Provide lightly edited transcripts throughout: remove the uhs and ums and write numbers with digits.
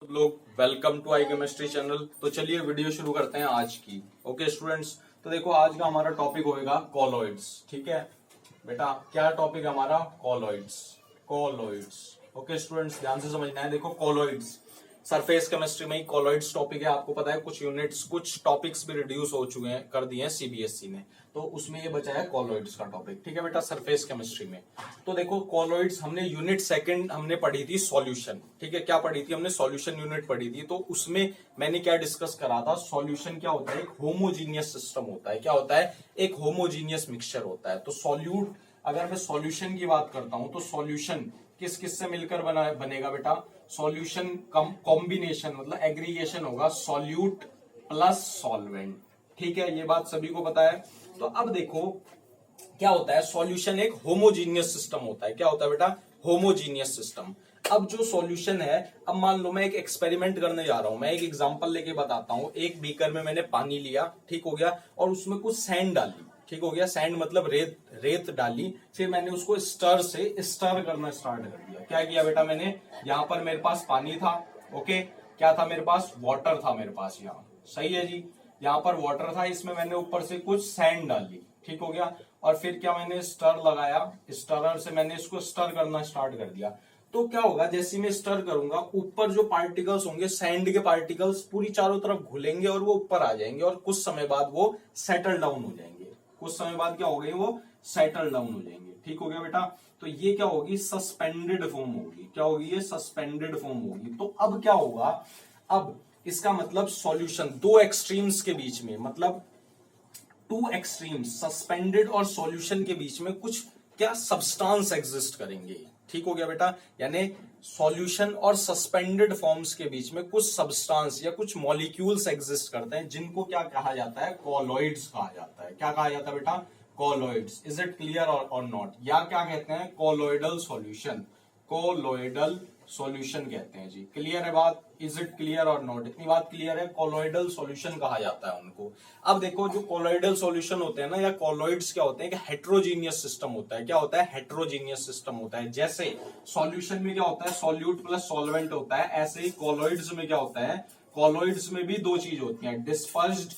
लोग welcome to I chemistry channel. तो चलिए वीडियो शुरू करते हैं आज की। ओके स्टूडेंट्स, तो देखो आज का हमारा टॉपिक होएगा कॉलॉइड्स। ठीक है बेटा, क्या टॉपिक हमारा? कॉलॉइड्स। कॉलॉइड्स। ओके स्टूडेंट्स, ध्यान से समझना है। देखो कॉलॉइड्स सरफेस केमिस्ट्री में ही कॉलॉइड्स टॉपिक है। आपको पता है कुछ यूनिट्स कुछ टॉपिक्स भी रिड्यूस हो चुके हैं, कर दिए हैं सीबीएसई ने, तो उसमें ये बचा है कॉलॉइड्स का टॉपिक। ठीक है बेटा, सरफेस केमिस्ट्री में। तो देखो कॉलॉइड्स हमने यूनिट सेकंड हमने पढ़ी थी सॉल्यूशन। ठीक है, क्या पढ़ी थी हमने? सॉल्यूशन यूनिट पढ़ी थी। तो उसमें मैंने क्या डिस्कस करा था? सॉल्यूशन क्या होता है? एक होमोजीनियस सिस्टम होता है। क्या होता है? एक होमोजीनियस मिक्सचर होता है। तो सॉल्यूट, अगर मैं सॉल्यूशन की बात करता हूं तो सॉल्यूशन किस किस से मिलकर बनेगा बेटा? सॉल्यूशन कॉम्बिनेशन मतलब एग्रीगेशन होगा सॉल्यूट प्लस सॉल्वेंट। ठीक है, ये बात सभी को पता है। तो अब देखो क्या होता है, सॉल्यूशन एक होमोजीनियस सिस्टम होता है। क्या होता है बेटा? Homogeneous system. अब जो सॉल्यूशन है, अब मान लो मैं एक एक्सपेरिमेंट करने जा रहा हूं। मैं एक एग्जांपल लेके बताता हूं। एक बीकर में मैंने पानी लिया, ठीक हो गया, और उसमें कुछ सैंड डाली। ठीक हो गया, सैंड मतलब रेत, रेत डाली। फिर मैंने उसको स्टर से स्टर करना स्टार्ट कर दिया। क्या किया बेटा मैंने? यहां पर मेरे पास पानी था। ओके, क्या था मेरे पास? वाटर था मेरे पास यहाँ। सही है जी, यहाँ पर वाटर था, इसमें मैंने ऊपर से कुछ सैंड डाली। ठीक हो गया, और फिर क्या मैंने स्टर लगाया, स्टरर से मैंने इसको स्टर करना स्टार्ट कर दिया। तो क्या होगा, जैसे मैं स्टर करूंगा, ऊपर जो पार्टिकल्स होंगे, सैंड के पार्टिकल्स पूरी चारों तरफ घुलेंगे और वो ऊपर आ जाएंगे, और कुछ समय बाद वो सेटल डाउन हो जाएंगे। कुछ समय बाद क्या हो गई? वो सेटल डाउन हो जाएंगे। ठीक हो गया बेटा, तो ये क्या होगी? सस्पेंडेड फॉर्म होगी। क्या होगी? ये सस्पेंडेड फॉर्म होगी। तो अब क्या होगा? अब इसका मतलब सॉल्यूशन दो एक्सट्रीम्स के बीच में, मतलब टू एक्सट्रीम्स सस्पेंडेड और सॉल्यूशन के बीच में कुछ क्या सब्सटेंस एग्जिस्ट करेंगे। ठीक हो गया बेटा, यानी सॉल्यूशन और सस्पेंडेड फॉर्म्स के बीच में कुछ सब्सटेंस या कुछ मॉलिक्यूल्स एग्जिस्ट करते हैं, जिनको क्या कहा जाता है? कॉलॉइड्स कहा जाता है। क्या कहा जाता है बेटा? कॉलॉइड्स। इज इट क्लियर और नॉट? या क्या कहते हैं? Colloidal solution. कॉलॉइडल सॉल्यूशन कहते हैं जी। क्लियर है बात? इज इट क्लियर और नॉट? इतनी बात क्लियर है, कॉलॉइडल सॉल्यूशन कहा जाता है उनको। अब देखो जो कॉलॉइडल सॉल्यूशन होते हैं ना, या कॉलॉइड्स क्या होते हैं? कि हेट्रोजीनियस सिस्टम होता है। क्या होता है? हेट्रोजीनियस सिस्टम होता है। जैसे सॉल्यूशन में क्या होता है? सॉल्यूट प्लस सॉल्वेंट होता है, ऐसे ही कॉलॉइड्स में क्या होता है? कॉलॉइड्स में भी दो चीज होती है, डिस्पर्स्ड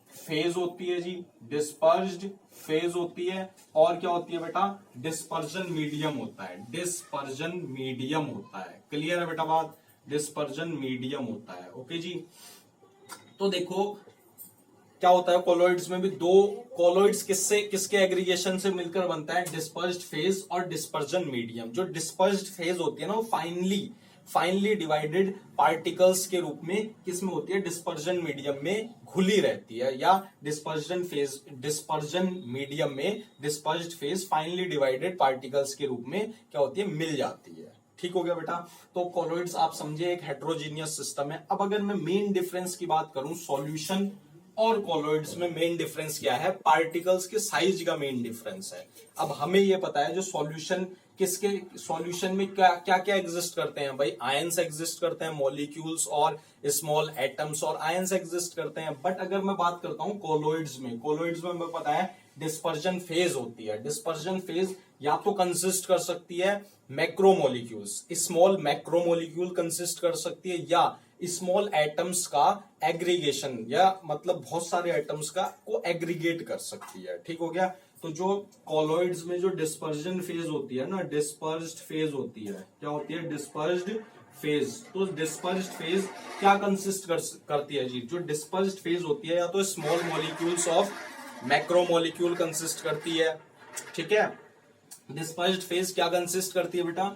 फेज होती है जी, डिस्पर्स्ड फेज होती है, और क्या होती है बेटा? डिस्पर्जन मीडियम होता है। डिस्पर्जन मीडियम होता है। क्लियर है बेटा बात? डिस्पर्जन मीडियम होता है। ओके जी, तो देखो क्या होता है, कॉलॉइड्स में भी दो, कॉलॉइड्स किससे किसके एग्रीगेशन से मिलकर बनता है? डिस्पर्स्ड फेज और डिस्पर्जन मीडियम। जो डिस्पर्स्ड फेज होती है ना, वो फाइनली डिवाइडेड पार्टिकल्स के रूप में किसमें होती है? डिस्पर्जन मीडियम में घुली रहती है, या डिस्पर्जन मीडियम में dispersed phase finally divided particles के रूप में क्या होती है? मिल जाती है। ठीक हो गया बेटा, तो कॉलॉइड्स आप समझे एक हेट्रोजीनियस सिस्टम है। अब अगर मैं मेन डिफरेंस की बात करूं, सॉल्यूशन और कॉलॉइड्स में मेन डिफरेंस क्या है? पार्टिकल्स के साइज का मेन डिफरेंस है। अब हमें यह पता है जो सॉल्यूशन, किसके सॉल्यूशन में क्या क्या क्या एग्जिस्ट करते हैं भाई? आयंस एग्जिस्ट करते हैं, मॉलिक्यूल्स और स्मॉल एटम्स और आयंस एग्जिस्ट करते हैं। बट अगर मैं बात करता हूं कॉलॉइड्स में, कॉलॉइड्स में हमें पता है डिस्पर्जन फेज होती है। डिस्पर्जन फेज या तो कंसिस्ट कर सकती है मैक्रोमोलिक्यूल्स, स्मॉल मैक्रोमोलिक्यूल कंसिस्ट कर सकती है, या स्मॉल एटम्स का एग्रीगेशन, या मतलब बहुत सारे एटम्स का को एग्रीगेट कर सकती है। ठीक हो गया, तो जो कॉलॉइड्स में जो डिस्पर्जन फेज होती है ना, डिस्पर्स्ड फेज होती है। क्या होती है? Dispersed phase. तो डिस्पर्स्ड फेज क्या कंसिस्ट करती है जी? जो डिस्पर्स्ड फेज होती है, या तो small molecules of macromolecule consist करती है। ठीक है, डिस्पर्स्ड फेज क्या कंसिस्ट करती है बेटा?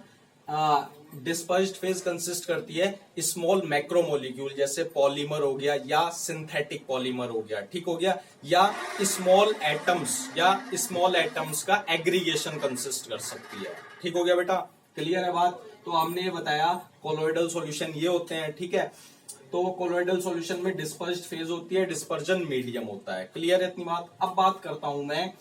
डिस्पर्स्ड फेज कंसिस्ट करती है स्मॉल मैक्रोमोलिक्यूल, जैसे पॉलीमर हो गया या सिंथेटिक पॉलीमर हो गया। ठीक हो गया, या स्मॉल एटम्स का एग्रीगेशन कंसिस्ट कर सकती है। ठीक हो गया बेटा, क्लियर है बात? तो हमने ये बताया कॉलॉइडल सॉल्यूशन ये होते हैं। ठीक है, तो कॉलॉइडल सॉल्यूशन में डिस्पर्स्ड फेज होती है, डिस्पर्जन मीडियम होता है। क्लियर है इतनी बात? अब बात करता हूं मैं,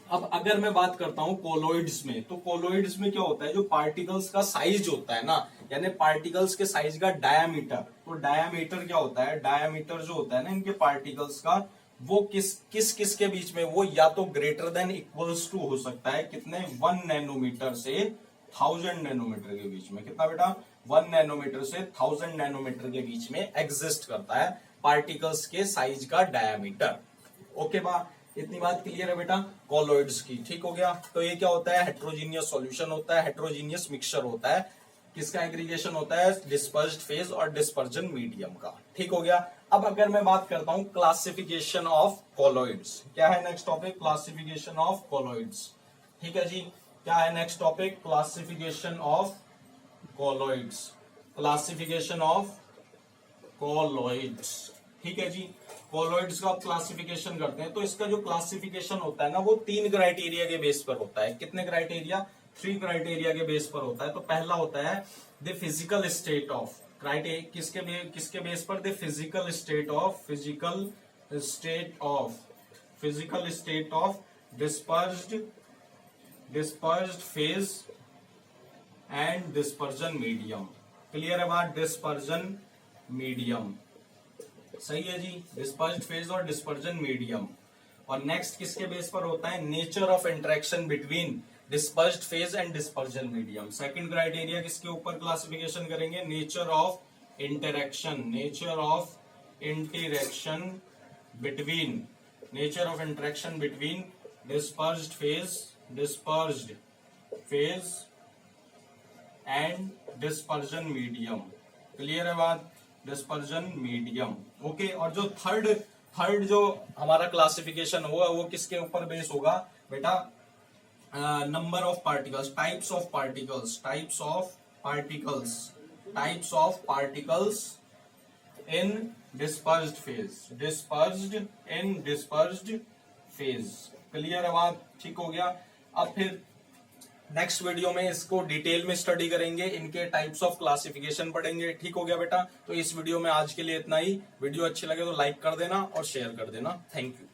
अब अगर मैं बात करता हूं कॉलॉइड्स में, तो कॉलॉइड्स में क्या होता है? जो पार्टिकल्स का साइज होता है ना, यानी पार्टिकल्स के साइज का डायामीटर। तो डायामीटर क्या होता है? डायामीटर जो होता है ना इनके पार्टिकल्स का, वो किस के बीच में? वो या तो ग्रेटर देन इक्वल्स टू हो सकता है कितने? 1 नैनोमीटर से 1000 नैनोमीटर के बीच में। कितना बेटा? 1 नैनोमीटर से 1000 नैनोमीटर के बीच में एग्जिस्ट करता है पार्टिकल्स के साइज का डायमीटर। ओके बा, इतनी बात क्लियर है बेटा कॉलॉइड्स की। ठीक हो गया। तो ये क्या होता है? हेट्रोजीनियस सॉल्यूशन होता है, हेट्रोजीनियस मिक्सचर होता है। किसका एग्रीगेशन होता है? डिस्पर्स्ड फेज और डिस्पर्जन मीडियम का। ठीक हो गया। अब अगर मैं बात करता हूं क्लासिफिकेशन ऑफ कॉलॉइड्स, क्या है next topic? Classification of colloids. ठीक है जी। क्या है next topic? Classification of colloids. Classification of colloids. ठीक है जी। कॉलॉइड्स का क्लासिफिकेशन करते हैं। तो इसका जो क्लासिफिकेशन होता है ना, वो 3 क्राइटेरिया के बेस पर होता है। कितने क्राइटेरिया? 3 क्राइटेरिया के बेस पर होता है। तो पहला होता है द फिजिकल स्टेट ऑफ, किसके बेस पर? The physical state of, physical state of dispersed phase and dispersion medium. Clear है बात? डिस्पर्जन मीडियम, सही है जी। डिस्पर्स्ड फेज और डिस्पर्जन मीडियम। और नेक्स्ट किसके बेस पर होता है? Nature of interaction between dispersed phase and dispersion medium. Second criteria किसके ऊपर क्लासिफिकेशन करेंगे? Nature of interaction, between dispersed phase and dispersion medium. Clear है बात? Dispersion medium. ओके। और जो थर्ड जो हमारा क्लासिफिकेशन होगा वो किसके ऊपर बेस होगा बेटा? Number of particles, types of particles in dispersed phase. Clear है बात? ठीक हो गया। अब फिर नेक्स्ट वीडियो में इसको डिटेल में स्टडी करेंगे, इनके टाइप्स ऑफ क्लासिफिकेशन पढ़ेंगे। ठीक हो गया बेटा। तो इस वीडियो में आज के लिए इतना ही। वीडियो अच्छी लगे तो लाइक कर देना और शेयर कर देना। Thank you.